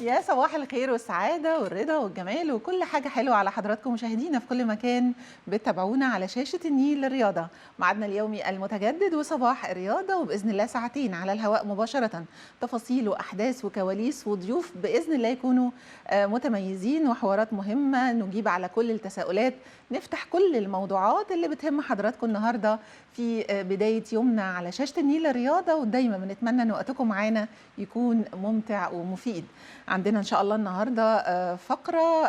يا صباح الخير والسعادة والرضا والجمال وكل حاجة حلوة على حضراتكم مشاهدينا في كل مكان بتتابعونا على شاشة النيل للرياضة. ميعادنا اليومي المتجدد وصباح الرياضة، وبإذن الله ساعتين على الهواء مباشرة، تفاصيل وأحداث وكواليس وضيوف بإذن الله يكونوا متميزين، وحوارات مهمة نجيب على كل التساؤلات، نفتح كل الموضوعات اللي بتهم حضراتكم النهاردة في بداية يومنا على شاشة النيل للرياضة. ودايما بنتمنى أن وقتكم معانا يكون ممتع ومفيد. عندنا إن شاء الله النهاردة فقرة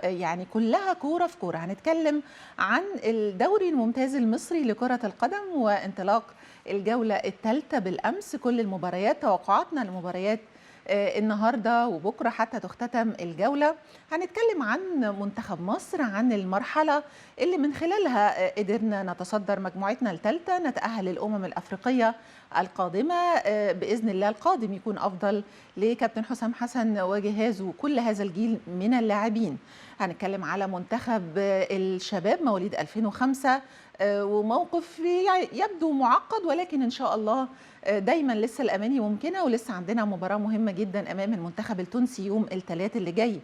يعني كلها كورة في كورة. هنتكلم عن الدوري الممتاز المصري لكرة القدم وانطلاق الجولة الثالثة بالأمس، كل المباريات، توقعاتنا لمباريات النهارده وبكره حتى تختتم الجوله. هنتكلم عن منتخب مصر، عن المرحله اللي من خلالها قدرنا نتصدر مجموعتنا الثالثه، نتاهل الامم الافريقيه القادمه. باذن الله القادم يكون افضل لكابتن حسام حسن وجهازه وكل هذا الجيل من اللاعبين. هنتكلم على منتخب الشباب مواليد 2005 وموقف يبدو معقد، ولكن ان شاء الله دايما لسه الاماني ممكنه، ولسه عندنا مباراه مهمه جدا امام المنتخب التونسي يوم الثلاث اللي جاي.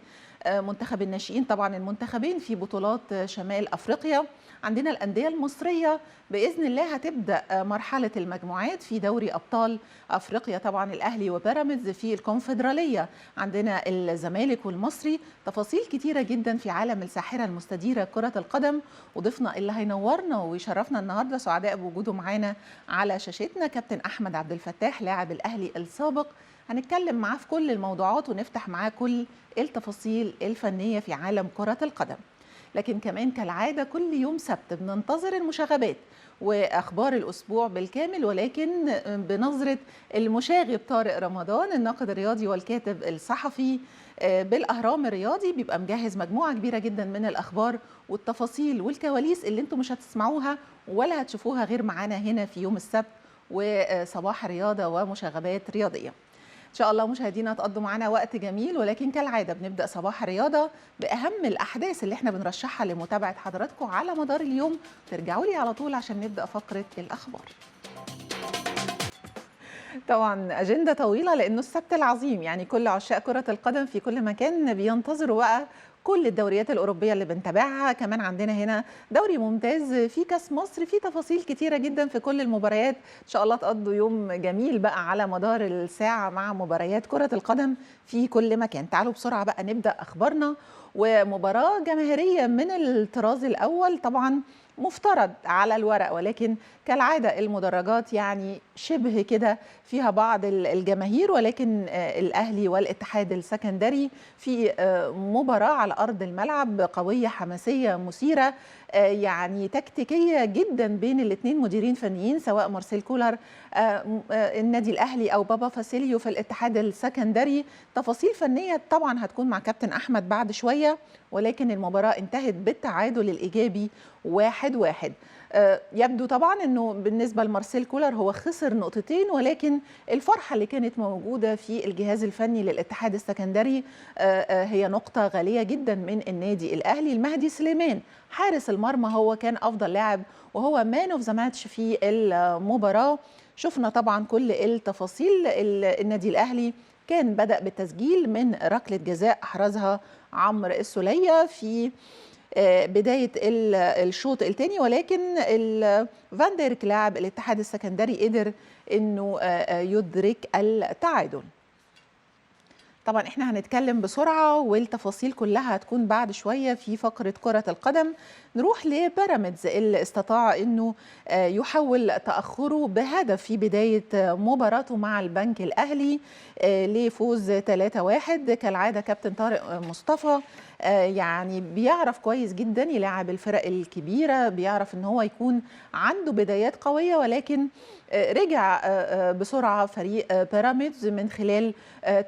منتخب الناشئين، طبعا المنتخبين في بطولات شمال افريقيا. عندنا الانديه المصريه باذن الله هتبدا مرحله المجموعات في دوري ابطال افريقيا، طبعا الاهلي وبيراميدز في الكونفدراليه، عندنا الزمالك والمصري. تفاصيل كتيره جدا في عالم الساحره المستديره كره القدم. وضيفنا اللي هينورنا ويشرفنا النهارده سعداء بوجوده معانا على شاشتنا كابتن احمد عبد الفتاح لاعب الاهلي السابق. هنتكلم معاه في كل الموضوعات ونفتح معاه كل التفاصيل الفنيه في عالم كره القدم. لكن كمان كالعاده كل يوم سبت بننتظر المشاغبات واخبار الاسبوع بالكامل، ولكن بنظره المشاغب طارق رمضان الناقد الرياضي والكاتب الصحفي بالاهرام الرياضي، بيبقى مجهز مجموعه كبيره جدا من الاخبار والتفاصيل والكواليس اللي انتم مش هتسمعوها ولا هتشوفوها غير معانا هنا في يوم السبت وصباح رياضه ومشاغبات رياضيه. إن شاء الله مشاهدينا تقضوا معنا وقت جميل، ولكن كالعادة بنبدأ صباح الرياضة بأهم الأحداث اللي احنا بنرشحها لمتابعة حضراتكم على مدار اليوم. ترجعوا لي على طول عشان نبدأ فقرة الأخبار. طبعا أجندة طويلة لأنه السبت العظيم، يعني كل عشاق كرة القدم في كل مكان بينتظروا بقى كل الدوريات الأوروبية اللي بنتابعها. كمان عندنا هنا دوري ممتاز، في كاس مصر، في تفاصيل كتيرة جدا في كل المباريات. إن شاء الله تقضوا يوم جميل بقى على مدار الساعة مع مباريات كرة القدم في كل مكان. تعالوا بسرعة بقى نبدأ أخبارنا. ومباراة جماهيرية من الطراز الأول، طبعا مفترض على الورق، ولكن كالعادة المدرجات يعني شبه كده فيها بعض الجماهير، ولكن الأهلي والاتحاد السكندري في مباراة على أرض الملعب قوية حماسية مثيرة، يعني تكتيكية جدا بين الاثنين مديرين فنيين، سواء مارسيل كولر النادي الأهلي أو بابا فاسيليو في الاتحاد السكندري. تفاصيل فنية طبعا هتكون مع كابتن أحمد بعد شوية، ولكن المباراة انتهت بالتعادل الإيجابي 1-1. يبدو طبعا انه بالنسبه لمارسيل كولر هو خسر نقطتين، ولكن الفرحه اللي كانت موجوده في الجهاز الفني للاتحاد السكندري هي نقطه غاليه جدا من النادي الاهلي. المهدي سليمان حارس المرمى هو كان افضل لاعب وهو مان اوف ذا ماتش في المباراه. شفنا طبعا كل التفاصيل. النادي الاهلي كان بدأ بالتسجيل من ركله جزاء احرزها عمرو السوليه في بداية الشوط الثاني، ولكن فان ديرك لاعب الاتحاد السكندري قدر انه يدرك التعادل. طبعا احنا هنتكلم بسرعة والتفاصيل كلها هتكون بعد شوية في فقرة كرة القدم. نروح لبيراميدز اللي استطاع انه يحول تأخره بهدف في بداية مباراته مع البنك الأهلي لفوز 3-1. كالعادة كابتن طارق مصطفى يعني بيعرف كويس جدا يلعب الفرق الكبيرة، بيعرف ان هو يكون عنده بدايات قوية، ولكن رجع بسرعة فريق بيراميدز من خلال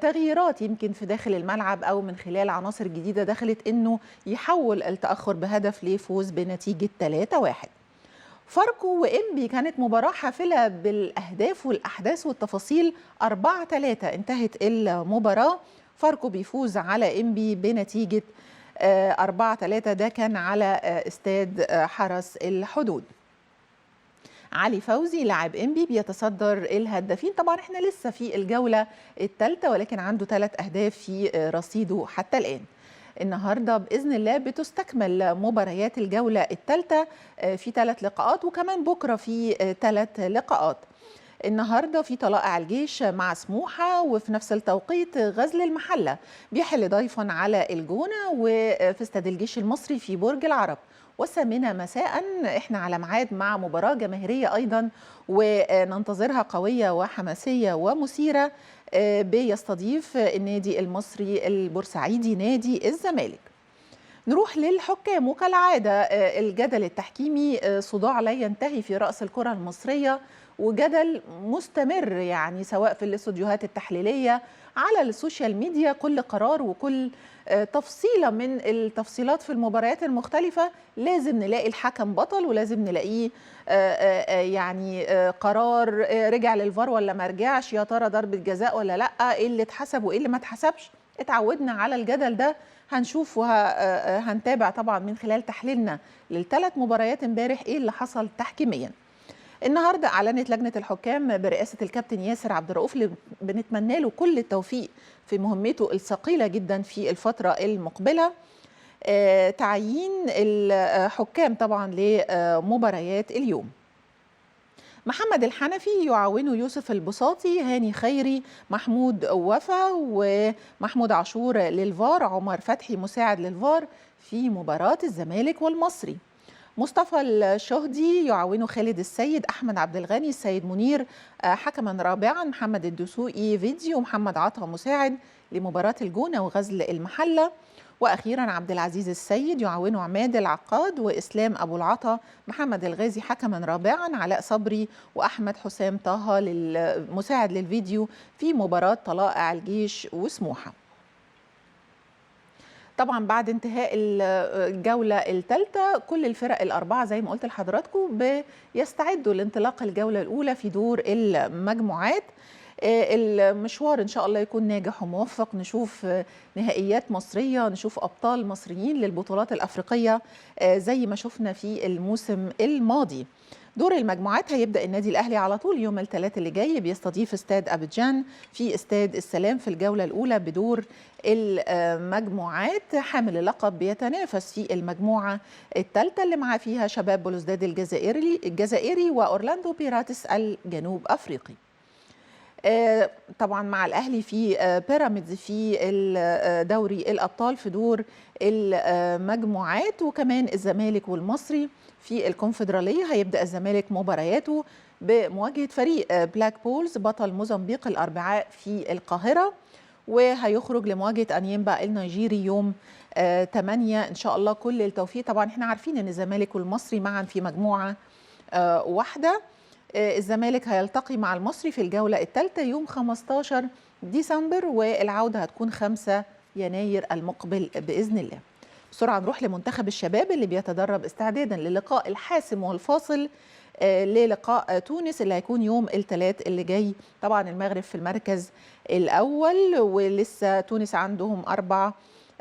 تغييرات يمكن في داخل الملعب أو من خلال عناصر جديدة دخلت إنه يحول التأخر بهدف لفوز بنتيجة 3-1. فاركو وإنبي كانت مباراة حافلة بالأهداف والأحداث والتفاصيل. 4-3 انتهت المباراة، فاركو بيفوز على إنبي بنتيجة 4-3. ده كان على استاد حرس الحدود. علي فوزي لاعب انبي بيتصدر الهدافين. طبعا احنا لسه في الجولة الثالثة ولكن عنده 3 أهداف في رصيده حتى الآن. النهارده باذن الله بتستكمل مباريات الجوله الثالثه في 3 لقاءات، وكمان بكره في 3 لقاءات. النهارده في طلائع الجيش مع سموحه، وفي نفس التوقيت غزل المحله بيحل ضيفا على الجونه، وفي استاد الجيش المصري في برج العرب. والثامنة مساء احنا على ميعاد مع مباراة جماهيرية أيضا وننتظرها قوية وحماسية ومثيرة، بيستضيف النادي المصري البورسعيدي نادي الزمالك. نروح للحكام، وكالعادة الجدل التحكيمي صداع لا ينتهي في رأس الكرة المصرية، وجدل مستمر يعني سواء في الاستوديوهات التحليلية على السوشيال ميديا. كل قرار وكل تفصيلة من التفصيلات في المباريات المختلفة لازم نلاقي الحكم بطل، ولازم نلاقيه يعني قرار رجع للفار ولا ما رجعش، يا ترى ضربة جزاء ولا لا، ايه اللي اتحسب وايه اللي ما اتحسبش. اتعودنا على الجدل ده، هنشوف وهنتابع طبعا من خلال تحليلنا لل3 مباريات امبارح ايه اللي حصل تحكيميا. النهارده اعلنت لجنه الحكام برئاسه الكابتن ياسر عبد الرؤوف اللي بنتمنى له كل التوفيق في مهمته الثقيله جدا في الفتره المقبله، تعيين الحكام طبعا لمباريات اليوم. محمد الحنفي يعاونه يوسف البساطي، هاني خيري، محمود وفا ومحمود عاشور للفار، عمر فتحي مساعد للفار في مباراة الزمالك والمصري. مصطفى الشهدي يعاونه خالد السيد، أحمد عبد الغني، السيد منير حكما رابعا، محمد الدسوقي فيديو، محمد عطا مساعد لمباراة الجونة وغزل المحلة. واخيرا عبد العزيز السيد يعاونه عماد العقاد واسلام ابو العطا، محمد الغازي حكما رابعا، علاء صبري واحمد حسام طه المساعد للفيديو في مباراه طلائع الجيش وسموحه. طبعا بعد انتهاء الجوله الثالثه كل الفرق الاربعه زي ما قلت لحضراتكم بيستعدوا لانطلاق الجوله الاولى في دور المجموعات. المشوار إن شاء الله يكون ناجح وموفق، نشوف نهائيات مصرية، نشوف أبطال مصريين للبطولات الأفريقية زي ما شفنا في الموسم الماضي. دور المجموعات هيبدأ النادي الأهلي على طول يوم الثلاث اللي جاي، بيستضيف استاد أبيجان في استاد السلام في الجولة الأولى بدور المجموعات. حامل اللقب بيتنافس في المجموعة الثالثة اللي معاه فيها شباب بلوزداد الجزائري وأورلاندو بيراتس الجنوب أفريقي. طبعا مع الأهلي في بيراميدز في دوري الأبطال في دور المجموعات، وكمان الزمالك والمصري في الكونفدرالية. هيبدأ الزمالك مبارياته بمواجهة فريق بلاك بولز بطل موزمبيق الأربعاء في القاهرة، وهيخرج لمواجهة أنيمبا النيجيري يوم 8 إن شاء الله. كل التوفيق. طبعا احنا عارفين أن الزمالك والمصري معا في مجموعة واحدة. الزمالك هيلتقي مع المصري في الجولة الثالثة يوم 15 ديسمبر، والعودة هتكون 5 يناير المقبل بإذن الله. بسرعة نروح لمنتخب الشباب اللي بيتدرب استعدادا للقاء الحاسم والفاصل للقاء تونس اللي هيكون يوم الثلاث اللي جاي. طبعا المغرب في المركز الأول ولسه تونس عندهم 4،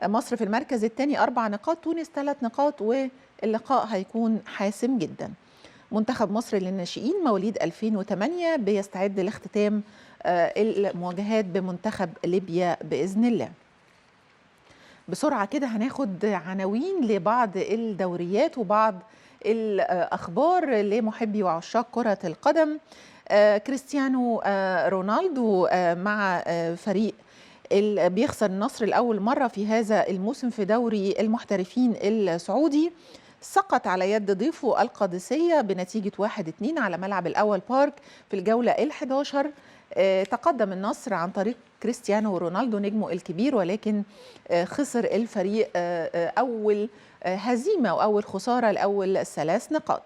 مصر في المركز الثاني 4 نقاط، تونس 3 نقاط، واللقاء هيكون حاسم جدا. منتخب مصر للناشئين مواليد 2008 بيستعد لاختتام المواجهات بمنتخب ليبيا بإذن الله. بسرعة كده هناخد عناوين لبعض الدوريات وبعض الأخبار لمحبي وعشاق كرة القدم. كريستيانو رونالدو مع فريق بيخسر النصر الأول مرة في هذا الموسم في دوري المحترفين السعودي، سقط على يد ضيفه القادسية بنتيجة 1-2 على ملعب الأول بارك في الجولة ال11. تقدم النصر عن طريق كريستيانو رونالدو نجمه الكبير، ولكن خسر الفريق أول هزيمة وأول خسارة لأول 3 نقاط.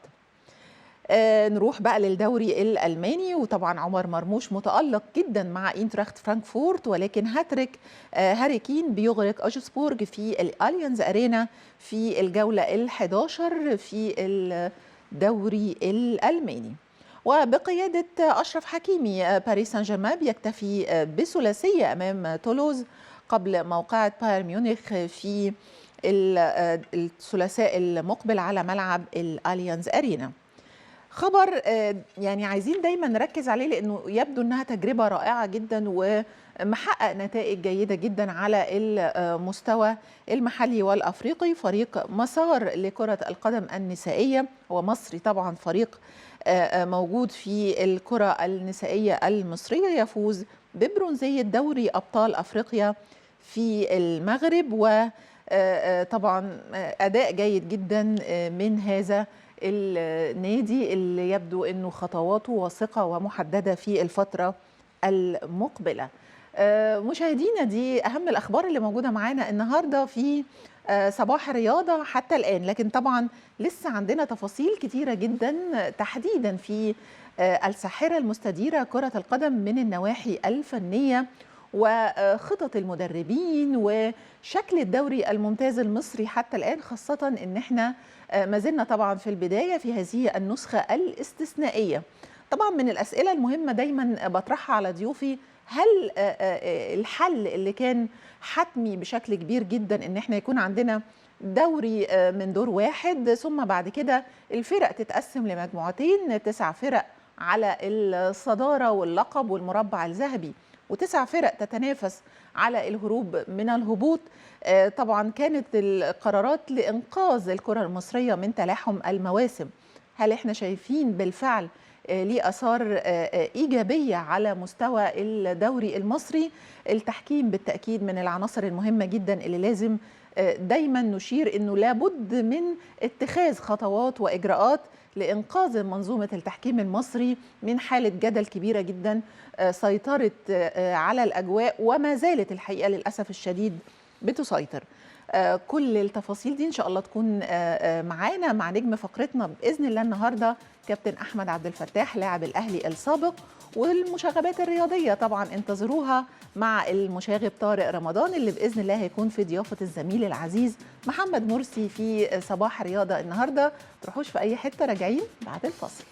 نروح بقى للدوري الألماني، وطبعا عمر مرموش متألق جدا مع إنتراخت فرانكفورت، ولكن هاتريك هاري كين بيغلق أوجسبورج في الأليانز أرينا في الجولة ال11 في الدوري الألماني. وبقيادة أشرف حكيمي باريس سان جيرمان بيكتفي بثلاثية أمام تولوز قبل موقعة بايرن ميونخ في الثلاثاء المقبل على ملعب الأليانز أرينا. خبر يعني عايزين دايما نركز عليه لأنه يبدو أنها تجربة رائعة جدا ومحقق نتائج جيدة جدا على المستوى المحلي والأفريقي. فريق مسار لكرة القدم النسائية، ومصري طبعا فريق موجود في الكرة النسائية المصرية، يفوز ببرونزية دوري أبطال أفريقيا في المغرب. وطبعا أداء جيد جدا من هذا النادي اللي يبدو أنه خطواته واثقة ومحددة في الفترة المقبلة. مشاهدينا، دي أهم الأخبار اللي موجودة معانا النهاردة في صباح الرياضة حتى الآن، لكن طبعا لسه عندنا تفاصيل كتيرة جدا تحديدا في الساحرة المستديرة كرة القدم من النواحي الفنية وخطط المدربين وشكل الدوري الممتاز المصري حتى الآن، خاصة ان احنا ما زلنا طبعا في البداية في هذه النسخة الاستثنائية. طبعا من الأسئلة المهمة دايما بطرحها على ضيوفي، هل الحل اللي كان حتمي بشكل كبير جدا ان احنا يكون عندنا دوري من دور واحد، ثم بعد كده الفرق تتقسم لمجموعتين، 9 فرق على الصدارة واللقب والمربع الذهبي، و9 فرق تتنافس على الهروب من الهبوط. طبعا كانت القرارات لإنقاذ الكرة المصرية من تلاحم المواسم. هل احنا شايفين بالفعل ليه آثار إيجابية على مستوى الدوري المصري؟ التحكيم بالتأكيد من العناصر المهمة جدا اللي لازم دايما نشير أنه لابد من اتخاذ خطوات وإجراءات لإنقاذ منظومة التحكيم المصري من حالة جدل كبيرة جدا سيطرت على الأجواء وما زالت الحقيقة للأسف الشديد بتسيطر. كل التفاصيل دي إن شاء الله تكون معانا مع نجم فقرتنا بإذن الله النهاردة، كابتن أحمد عبد الفتاح لاعب الأهلي السابق. والمشاغبات الرياضية طبعا انتظروها مع المشاغب طارق رمضان اللي بإذن الله هيكون في ضيافة الزميل العزيز محمد مرسي في صباح رياضة النهاردة. تروحوش في أي حتة، راجعين بعد الفصل.